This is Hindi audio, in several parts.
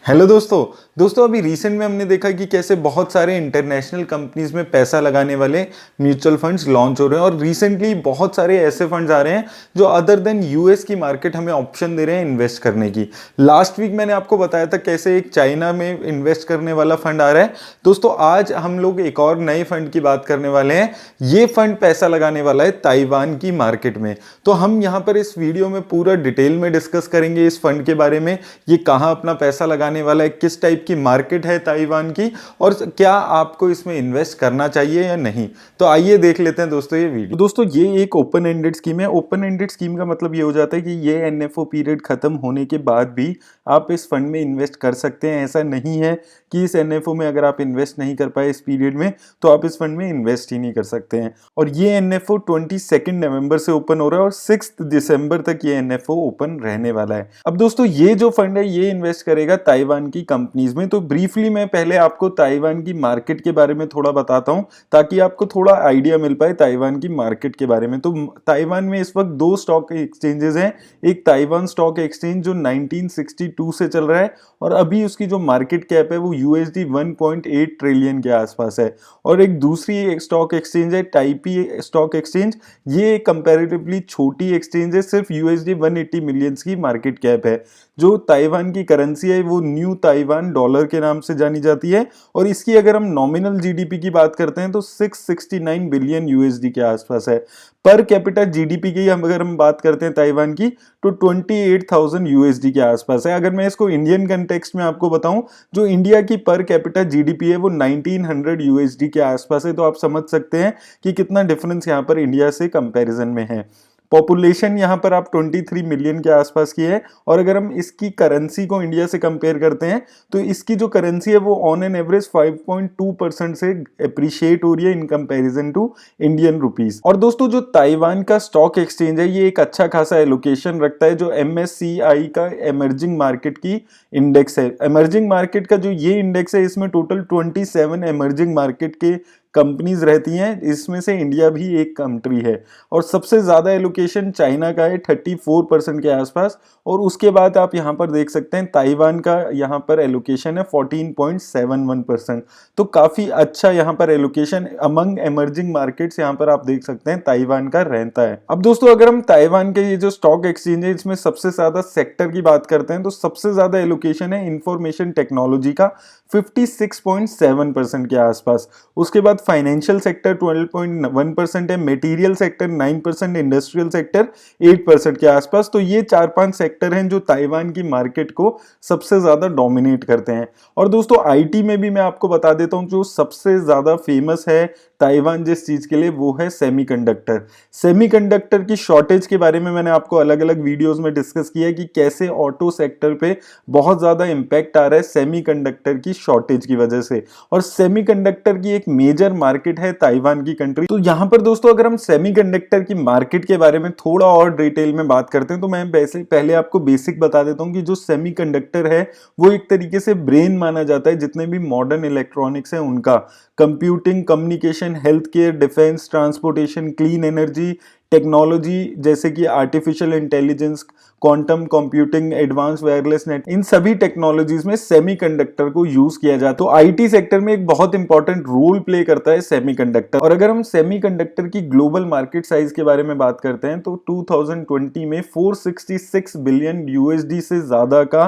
हेलो दोस्तों अभी रिसेंट में हमने देखा कि कैसे बहुत सारे इंटरनेशनल कंपनीज में पैसा लगाने वाले म्यूचुअल फंड्स लॉन्च हो रहे हैं और रिसेंटली बहुत सारे ऐसे फंड्स आ रहे हैं जो अदर देन यूएस की मार्केट हमें ऑप्शन दे रहे हैं इन्वेस्ट करने की। लास्ट वीक मैंने आपको बताया था कैसे एक चाइना में इन्वेस्ट करने वाला फंड आ रहा है। दोस्तों आज हम लोग एक और नए फंड की बात करने वाले हैं। ये फंड पैसा लगाने वाला है ताइवान की मार्केट में। तो हम यहाँ पर इस वीडियो में पूरा डिटेल में डिस्कस करेंगे इस फंड के बारे में, ये कहाँ अपना पैसा लगाने वाला है, किस टाइप की मार्केट है ताइवान की और क्या आपको इसमें इन्वेस्ट करना चाहिए या नहीं। तो आइए देख लेते हैं दोस्तों ये वीडियो। दोस्तों ये एक ओपन एंडेड स्कीम है। ओपन एंडेड स्कीम का मतलब ये हो जाता है कि ये एनएफओ पीरियड खत्म होने के बाद भी आप इस फंड में इन्वेस्ट कर सकते हैं। ऐसा नहीं है कि इस एनएफओ में अगर आप इन्वेस्ट नहीं कर पाए इस पीरियड में तो आप इस फंड में इन्वेस्ट ही नहीं कर सकते हैं। और ये एनएफओ 22 नवंबर से ओपन हो रहा है और 6 दिसंबर तक ये एनएफओ ओपन रहने वाला है। अब दोस्तों ये जो फंड है ये इन्वेस्ट करेगा ताइवान की कंपनीज में। तो ब्रीफली मैं पहले आपको ताइवान की मार्केट के बारे में थोड़ा बताता हूं ताकि आपको थोड़ा आइडिया मिल पाए ताइवान की मार्केट के बारे में। तो ताइवान में इस वक्त दो स्टॉक एक्सचेंजेस हैं। एक ताइवान स्टॉक एक्सचेंज जो 1962 से चल रहा है और अभी उसकी जो मार्केट कैप है वो यूएसडी 1.8 ट्रिलियन के आसपास है। और एक दूसरी एक स्टॉक एक्सचेंज है टाइपी स्टॉक एक्सचेंज। ये कंपैरेटिवली छोटी एक्सचेंज है, सिर्फ यूएसडी 180 मिलियंस की मार्केट कैप है। जो ताइवान की करेंसी है वो न्यू ताइवान डॉलर के नाम से जानी जाती है और इसकी अगर हम नॉमिनल जीडीपी की बात करते हैं तो 669 बिलियन यूएसडी के आसपास है। पर कैपिटा जीडीपी की अगर हम बात करते हैं ताइवान की तो 28,000 यूएसडी के आसपास है। अगर मैं इसको इंडियन कंटेक्स्ट में आपको बताऊं, जो इंडिया की पर कैपिटा जीडीपी है वो 1900 यूएसडी के आसपास है। तो आप समझ सकते हैं कि कितना डिफरेंस यहाँ पर इंडिया से कंपैरिजन में है। पॉपुलेशन यहाँ पर आप 23 मिलियन के आसपास की है और अगर हम इसकी करेंसी को इंडिया से कंपेयर करते हैं तो इसकी जो करेंसी है वो ऑन एन एवरेज 5.2% से अप्रिशिएट हो रही है in comparison to Indian rupees. और दोस्तों जो ताइवान का स्टॉक एक्सचेंज है ये एक अच्छा खासा एलोकेशन रखता है जो एमएससीआई का एमर्जिंग मार्केट की इंडेक्स है। एमर्जिंग मार्केट का जो ये इंडेक्स है इसमें टोटल 27 एमर्जिंग मार्केट के कंपनीज रहती हैं, इसमें से इंडिया भी एक कंट्री है। और सबसे ज्यादा एलोकेशन चाइना का है 34% के आसपास और उसके बाद आप यहाँ पर देख सकते हैं ताइवान का यहाँ पर एलोकेशन है 14.71%। तो काफी अच्छा यहाँ पर एलोकेशन अमंग एमर्जिंग मार्केट्स यहाँ पर आप देख सकते हैं ताइवान का रहता है। अब दोस्तों अगर हम ताइवान के ये जो स्टॉक एक्सचेंज है इसमें सबसे ज्यादा सेक्टर की बात करते हैं तो सबसे ज्यादा एलोकेशन है इंफॉर्मेशन टेक्नोलॉजी का 56.7% के आसपास। उसके बाद फाइनेंशियल सेक्टर 12.1% है, मटेरियल सेक्टर 9%, इंडस्ट्रियल सेक्टर 8% के आसपास। तो ये 4-5 सेक्टर हैं जो ताइवान की मार्केट को सबसे ज्यादा डोमिनेट करते हैं। और दोस्तों आईटी में भी मैं आपको बता देता हूं जो सबसे ज्यादा फेमस है ताइवान जिस चीज के लिए वो है सेमीकंडक्टर। सेमीकंडक्टर की शॉर्टेज के बारे में मैंने आपको अलग अलग वीडियोस में डिस्कस किया है कि कैसे ऑटो सेक्टर पे बहुत ज्यादा इंपैक्ट आ रहा है सेमीकंडक्टर की शॉर्टेज की वजह से। और सेमीकंडक्टर की एक मेजर मार्केट है ताइवान की कंट्री। तो यहां पर दोस्तों अगर हम सेमीकंडक्टर की मार्केट के बारे में थोड़ा और डिटेल में बात करते हैं तो मैं पहले आपको बेसिक बता देता हूं कि जो सेमीकंडक्टर है वो एक तरीके से ब्रेन माना जाता है जितने भी मॉडर्न इलेक्ट्रॉनिक्स हैं उनका। Computing, communication, health care, defence, transportation, clean energy technology जैसे कि artificial intelligence, quantum computing, advance wireless net, इन सभी टेक्नोलॉजीज में सेमीकंडक्टर को यूज किया जाता है। तो आईटी सेक्टर में एक बहुत इंपॉर्टेंट रोल प्ले करता है सेमीकंडक्टर। और अगर हम सेमीकंडक्टर की ग्लोबल मार्केट साइज के बारे में बात करते हैं तो 2020 में 466 बिलियन यूएसडी से ज्यादा का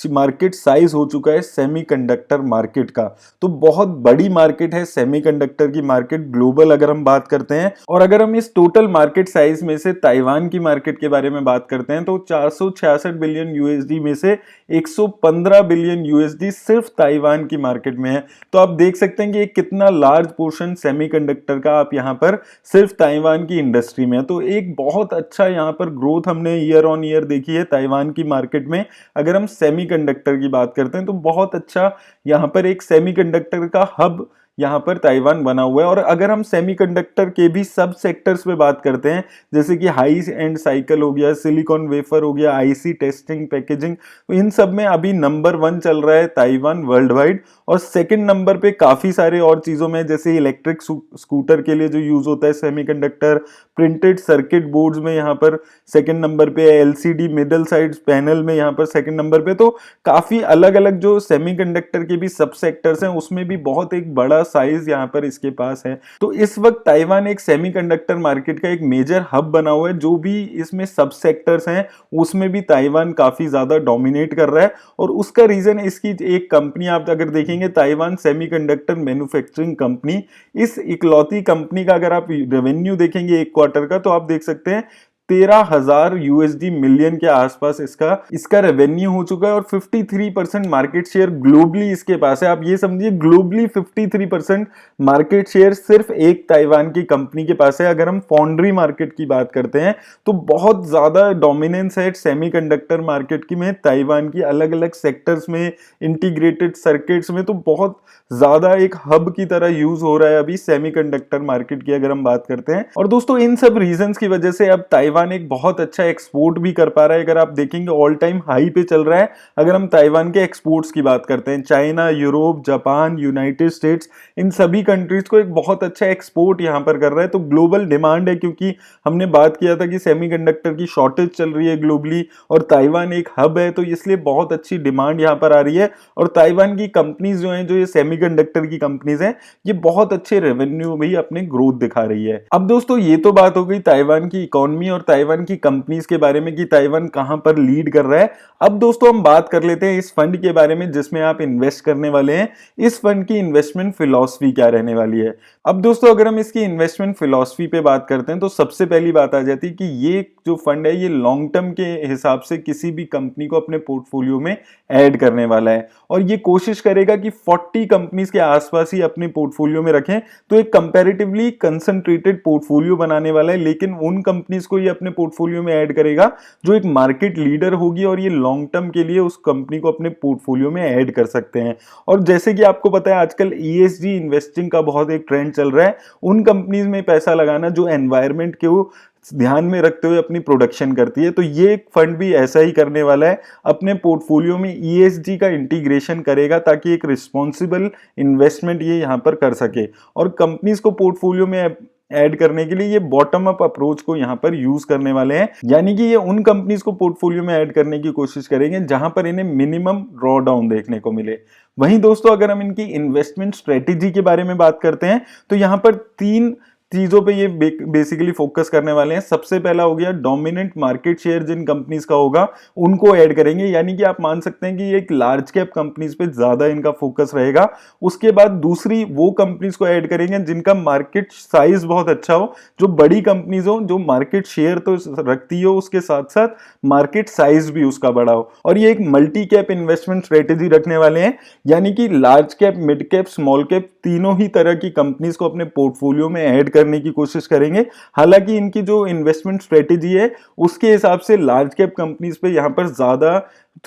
मार्केट साइज हो चुका है सेमीकंडक्टर मार्केट का। तो बहुत बड़ी मार्केट है सेमीकंडक्टर की मार्केट ग्लोबल अगर हम बात करते हैं। और अगर हम इस टोटल मार्केट साइज में से ताइवान की मार्केट के बारे में बात करते हैं तो 466 बिलियन यूएसडी में से 115 बिलियन यूएसडी सिर्फ ताइवान की मार्केट में है। तो आप देख सकते हैं कि एक कितना लार्ज पोर्शन सेमीकंडक्टर का आप यहां पर सिर्फ ताइवान की इंडस्ट्री में है। तो एक बहुत अच्छा यहां पर ग्रोथ हमने ईयर ऑन ईयर देखी है ताइवान की मार्केट में। अगर हम सेमीकंडक्टर की बात करते हैं तो बहुत अच्छा यहां पर एक सेमीकंडक्टर का हब यहाँ पर ताइवान बना हुआ है। और अगर हम सेमीकंडक्टर के भी सब सेक्टर्स पे बात करते हैं, जैसे कि हाई एंड साइकिल हो गया, सिलिकॉन वेफर हो गया, आईसी टेस्टिंग पैकेजिंग, तो इन सब में अभी नंबर 1 चल रहा है ताइवान वर्ल्ड वाइड। और सेकंड नंबर पे काफी सारे और चीजों में, जैसे इलेक्ट्रिक स्कूटर के लिए जो यूज होता है सेमीकंडक्टर, प्रिंटेड सर्किट बोर्ड्स में यहाँ पर सेकंड नंबर पे, एलसीडी मिडल साइड पैनल में यहाँ पर सेकंड नंबर पे। तो काफी अलग अलग जो सेमीकंडक्टर के भी सब सेक्टर्स हैं उसमें भी बहुत एक बड़ा साइज यहाँ पर इसके पास है। तो इस वक्त ताइवान एक सेमीकंडक्टर मार्केट का एक मेजर हब बना हुआ है। जो भी इसमें सब सेक्टर्स हैं उसमें भी ताइवान काफी ज्यादा डोमिनेट कर रहा है। और उसका रीजन इसकी एक कंपनी आप अगर देखेंगे, ताइवान सेमीकंडक्टर मैन्युफैक्चरिंग कंपनी, इस इकलौती कंपनी का अगर आप रेवेन्यू देखेंगे एक क्वार्टर का, तो आप देख सकते हैं 13,000 यूएसडी मिलियन के आसपास इसका रेवेन्यू हो चुका है। और 53% मार्केट शेयर ग्लोबली इसके पास है। आप ये समझिए ग्लोबली 53% मार्केट शेयर सिर्फ एक ताइवान की कंपनी के पास है। अगर हम फाउंड्री मार्केट की बात करते हैं तो बहुत ज्यादा डोमिनेंस है सेमीकंडक्टर मार्केट की में ताइवान की, अलग अलग सेक्टर्स में, इंटीग्रेटेड सर्किट्स में, तो बहुत ज्यादा एक हब की तरह यूज हो रहा है अभी सेमीकंडक्टर मार्केट की अगर हम बात करते हैं। और दोस्तों इन सब रीजंस की वजह से अब ताइवान एक बहुत अच्छा एक्सपोर्ट भी कर पा रहा है। अगर आप देखेंगे ऑल टाइम हाई पे चल रहा है। अगर हम ताइवान के एक्सपोर्ट्स की बात करते हैं, China, Europe, Japan, United States, इन सभी कंट्रीज को एक बहुत अच्छा एक्सपोर्ट यहां पर कर रहा है। तो ग्लोबल डिमांड है, क्योंकि हमने बात किया था कि सेमीकंडक्टर की शॉर्टेज चल रही है ग्लोबली और ताइवान एक हब है, तो इसलिए बहुत अच्छी डिमांड यहां पर आ रही है। और ताइवान की कंपनीज जो हैं, जो ये सेमीकंडक्टर की कंपनीज हैं, ये बहुत अच्छे रेवेन्यू भी अपने ग्रोथ दिखा रही है। अब दोस्तों ये तो बात हो गई ताइवान की इकोनॉमी और ताइवान की कंपनीज के बारे में कि ताइवान कहां पर लीड कर रहा है। अब दोस्तों हम बात कर लेते हैं इस फंड के बारे में जिसमें आप इन्वेस्ट करने वाले हैं। इस फंड की इन्वेस्टमेंट फिलॉसफी क्या रहने वाली है। अब दोस्तों अगर हम इसकी इन्वेस्टमेंट फिलॉसफी पे बात करते हैं तो सबसे पहली बात आ जाती है कि ये जो फंड है ये लॉन्ग टर्म के हिसाब से किसी भी कंपनी को अपने पोर्टफोलियो में ऐड करने वाला है। और ये कोशिश करेगा कि 40 कंपनीज के आसपास ही अपने पोर्टफोलियो में रखें। तो एक कंपैरेटिवली कंसंट्रेटेड पोर्टफोलियो बनाने वाला है, लेकिन उन कंपनीज को ये अपने पोर्टफोलियो में ऐड करेगा जो एक मार्केट लीडर होगी और ये लॉन्ग टर्म के लिए उस कंपनी को अपने पोर्टफोलियो में ऐड कर सकते हैं। और जैसे कि आपको पता है आजकल ईएसजी इन्वेस्टिंग का बहुत एक ट्रेंड चल रहा है, उन कंपनीज में पैसा लगाना जो एनवायरमेंट के वो ध्यान में रखते हुए अपनी प्रोडक्शन करती है। तो ये एक फंड भी ऐसा ही करने वाला है, अपने पोर्टफोलियो में ईएसजी का इंटीग्रेशन करेगा ताकि एक रिस्पॉन्सिबल इन्वेस्टमेंट ये यहाँ पर कर सके। और कंपनीज को पोर्टफोलियो में ऐड करने के लिए ये बॉटम अप अप्रोच को यहाँ पर यूज करने वाले हैं, यानी कि ये उन कंपनीज को पोर्टफोलियो में ऐड करने की कोशिश करेंगे जहां पर इन्हें मिनिमम ड्रॉ डाउन देखने को मिले। वहीं दोस्तों अगर हम इनकी इन्वेस्टमेंट स्ट्रेटेजी के बारे में बात करते हैं तो यहाँ पर 3 चीजों पे ये बेसिकली फोकस करने वाले हैं। सबसे पहला हो गया डोमिनेंट मार्केट शेयर जिन कंपनीज का होगा उनको ऐड करेंगे, यानी कि आप मान सकते हैं कि एक लार्ज कैप कंपनीज पे ज्यादा इनका फोकस रहेगा। उसके बाद दूसरी वो कंपनीज को ऐड करेंगे जिनका मार्केट साइज बहुत अच्छा हो, जो बड़ी कंपनीज हो, जो मार्केट शेयर तो रखती हो उसके साथ साथ मार्केट साइज भी उसका बड़ा हो। और ये एक मल्टी कैप इन्वेस्टमेंट स्ट्रेटेजी रखने वाले हैं, यानी कि large cap, mid cap, small cap तीनों ही तरह की कंपनीज को अपने पोर्टफोलियो में ऐड करने की कोशिश करेंगे। हालांकि इनकी जो इन्वेस्टमेंट स्ट्रेटेजी है उसके हिसाब से लार्ज कैप कंपनीज पे यहां पर ज्यादा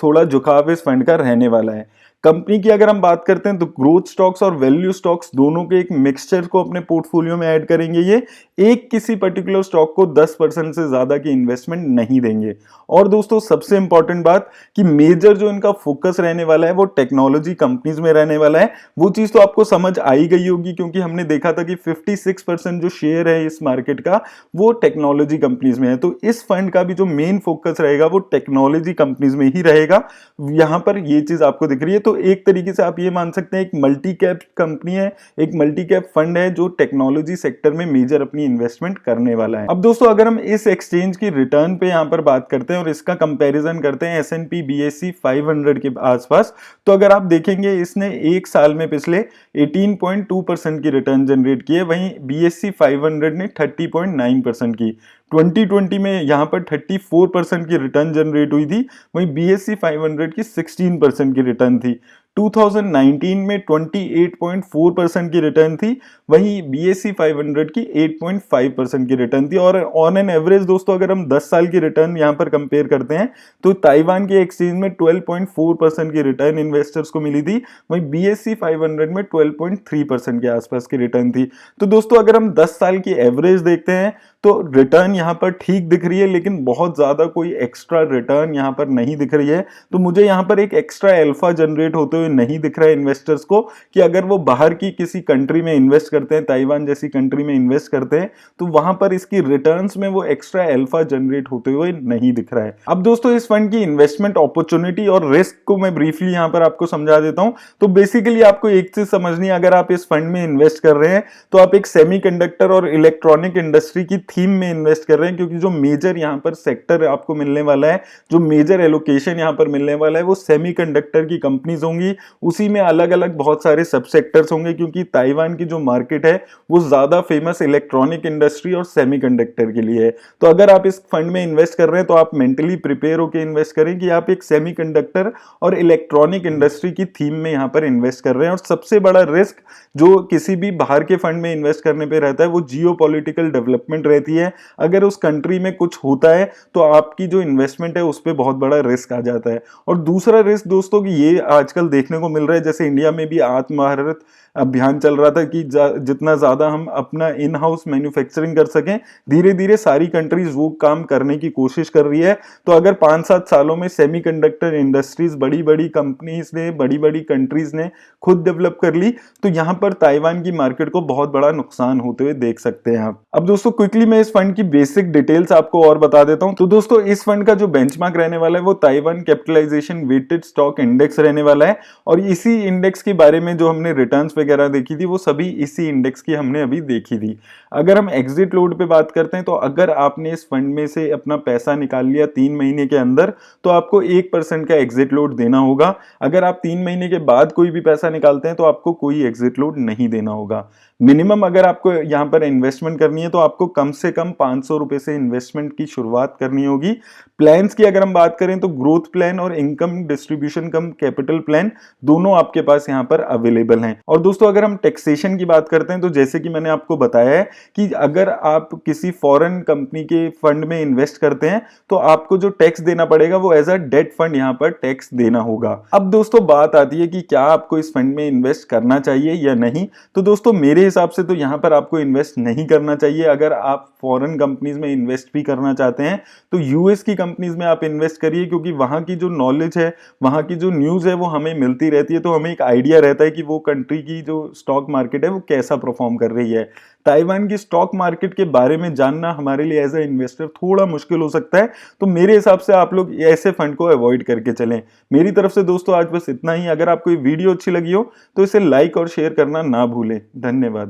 थोड़ा झुकाव इस फंड का रहने वाला है। कंपनी की अगर हम बात करते हैं तो ग्रोथ स्टॉक्स और वैल्यू स्टॉक्स दोनों के एक मिक्सचर को अपने पोर्टफोलियो में ऐड करेंगे। ये एक किसी पर्टिकुलर स्टॉक को 10% से ज्यादा की इन्वेस्टमेंट नहीं देंगे। और दोस्तों सबसे इंपॉर्टेंट बात कि मेजर जो इनका फोकस रहने वाला है वो टेक्नोलॉजी कंपनीज में रहने वाला है। वो चीज तो आपको समझ आई गई होगी, क्योंकि हमने देखा था कि 56% जो शेयर है इस मार्केट का वो टेक्नोलॉजी कंपनीज में है। तो इस फंड का भी जो मेन फोकस रहेगा वो टेक्नोलॉजी कंपनीज में ही रहेगा। यहां पर ये चीज आपको दिख रही है। तो एक तरीके से आप ये मान सकते हैं एक मल्टी कैप कंपनी है, एक मल्टी कैप फंड है जो टेक्नोलॉजी सेक्टर में मेजर अपनी इन्वेस्टमेंट करने वाला है। अब दोस्तों अगर हम इस एक्सचेंज की रिटर्न पे यहां पर बात करते हैं और इसका कंपैरिजन करते हैं S&P BSE 500 के आसपास, तो अगर आप देखेंगे इसने एक साल में पिछले 18.2% की रिटर्न जनरेट की है, वहीं BSE 500 ने 30.9% की। 2020 में यहां पर 34% की रिटर्न जनरेट हुई थी, वहीं BSE 500 की 16% की रिटर्न थी। 2019 में 28.4% की रिटर्न थी, वहीं BSE 500 की 8.5% की रिटर्न थी। और ऑन एन एवरेज दोस्तों अगर हम 10 साल की रिटर्न यहां पर कंपेयर करते हैं तो ताइवान के एक्सचेंज में 12.4% की रिटर्न इन्वेस्टर्स को मिली थी, वहीं BSE 500 में 12.3% के आसपास की रिटर्न थी। तो दोस्तों अगर हम 10 साल की एवरेज देखते हैं तो रिटर्न यहां पर ठीक दिख रही है, लेकिन बहुत ज्यादा कोई एक्स्ट्रा रिटर्न यहां पर नहीं दिख रही है। तो मुझे यहां पर एक एक्स्ट्रा अल्फा जनरेट होते हुए नहीं दिख रहा है इन्वेस्टर्स को, कि अगर वो बाहर की किसी कंट्री में इन्वेस्ट करते हैं, ताइवान जैसी कंट्री में इन्वेस्ट करते हैं, तो वहां पर इसकी रिटर्न्स में वो एक्स्ट्रा अल्फा जनरेट होते हुए नहीं दिख रहा है। अब दोस्तों इस फंड की इन्वेस्टमेंट अपॉर्चुनिटी और रिस्क को मैं ब्रीफली यहां पर आपको समझा देता हूं। तो बेसिकली आपको एक चीज समझनी है, अगर आप इस फंड में इन्वेस्ट कर रहे हैं तो आप एक सेमीकंडक्टर और इलेक्ट्रॉनिक इंडस्ट्री की थीम में इन्वेस्ट कर रहे हैं, क्योंकि जो मेजर यहां पर सेक्टर आपको मिलने वाला है, जो मेजर एलोकेशन यहां पर मिलने वाला है, वो सेमीकंडक्टर की कंपनीज होंगी। उसी में अलग अलग बहुत सारे सब सेक्टर्स होंगे, क्योंकि ताइवान की जो मार्केट है वो ज्यादा फेमस इलेक्ट्रॉनिक इंडस्ट्री और सेमीकंडक्टर के लिए है। तो अगर आप इस फंड में इन्वेस्ट कर रहे हैं तो आप मेंटली प्रिपेयर होकर इन्वेस्ट करें कि आप एक सेमीकंडक्टर और इलेक्ट्रॉनिक इंडस्ट्री की थीम में यहां पर इन्वेस्ट कर रहे हैं। और सबसे बड़ा रिस्क जो किसी भी बाहर के फंड में इन्वेस्ट करने पे रहता है वो जियोपॉलिटिकल डेवलपमेंट रहती है। अगर उस कंट्री में कुछ होता है तो आपकी जो इन्वेस्टमेंट है उस पर बहुत बड़ा रिस्क आ जाता है। और दूसरा रिस्क दोस्तों कि ये आजकल देखने को मिल रहा है, जैसे इंडिया में भी आत्मनिर्भर अभियान चल रहा था कि जितना ज्यादा हम अपना इन हाउस मैन्युफैक्चरिंग कर सकें, धीरे धीरे सारी कंट्रीज वो काम करने की कोशिश कर रही है। तो अगर 5-7 सालों में सेमीकंडक्टर इंडस्ट्रीज बड़ी बड़ी कंपनीज ने, बड़ी बड़ी कंट्रीज ने खुद डेवलप कर ली, तो यहां पर ताइवान की मार्केट को बहुत बड़ा नुकसान होते हुए देख सकते हैं आप। अब दोस्तों क्विकली मैं इस फंड की बेसिक डिटेल्स आपको और बता देता हूं। तो दोस्तों इस फंड का जो बेंचमार्क रहने वाला है वो Taiwan capitalisation weighted stock index रहने वाला है। और इसी इंडेक्स के बारे में जो हमने रिटर्न्स वगैरह देखी थी वो सभी इसी इंडेक्स की हमने अभी देखी थी। अगर हम एग्जिट लोड पे बात करते हैं तो अगर आपने इस फंड में से अपना पैसा निकाल लिया 3 महीने के अंदर तो आपको 1% का एग्जिट लोड देना होगा। अगर आप 3 महीने के बाद कोई भी पैसा निकालते हैं तो आपको कोई एग्जिट लोड नहीं देना होगा। मिनिमम अगर आपको यहां पर इन्वेस्टमेंट करनी है तो आपको कम से कम 500 रुपए से इन्वेस्टमेंट की शुरुआत करनी होगी। प्लान्स की अगर हम बात करें तो ग्रोथ प्लान और इनकम डिस्ट्रीब्यूशन कम कैपिटल प्लान दोनों आपके पास यहां पर अवेलेबल हैं। और दोस्तों अगर हम टैक्सेशन की बात करते हैं तो जैसे कि मैंने आपको बताया है कि अगर आप किसी फॉरेन कंपनी के फंड में इन्वेस्ट करते हैं तो आपको जो टैक्स देना पड़ेगा वो एज अ डेट फंड यहां पर टैक्स देना होगा। अब दोस्तों बात आती है कि क्या आपको इस फंड में इन्वेस्ट करना चाहिए या नहीं। तो दोस्तों मेरे हिसाब से तो यहां पर आपको इन्वेस्ट नहीं करना चाहिए। अगर आप फॉरेन कंपनीज में इन्वेस्ट भी करना चाहते हैं तो यूएस की कंपनीज में आप इन्वेस्ट करिए, क्योंकि वहां की जो नॉलेज है, वहां की जो न्यूज है वो हमें मिलती रहती है, तो हमें एक आइडिया रहता है कि वो कंट्री की जो स्टॉक मार्केट है वो कैसा परफॉर्म कर रही है। ताइवान की स्टॉक मार्केट के बारे में जानना हमारे लिए एज ए इन्वेस्टर थोड़ा मुश्किल हो सकता है, तो मेरे हिसाब से आप लोग ऐसे फंड को अवॉइड करके चलें। मेरी तरफ से दोस्तों आज बस इतना ही। अगर आपको ये वीडियो अच्छी लगी हो तो इसे लाइक और शेयर करना ना भूलें। धन्यवाद।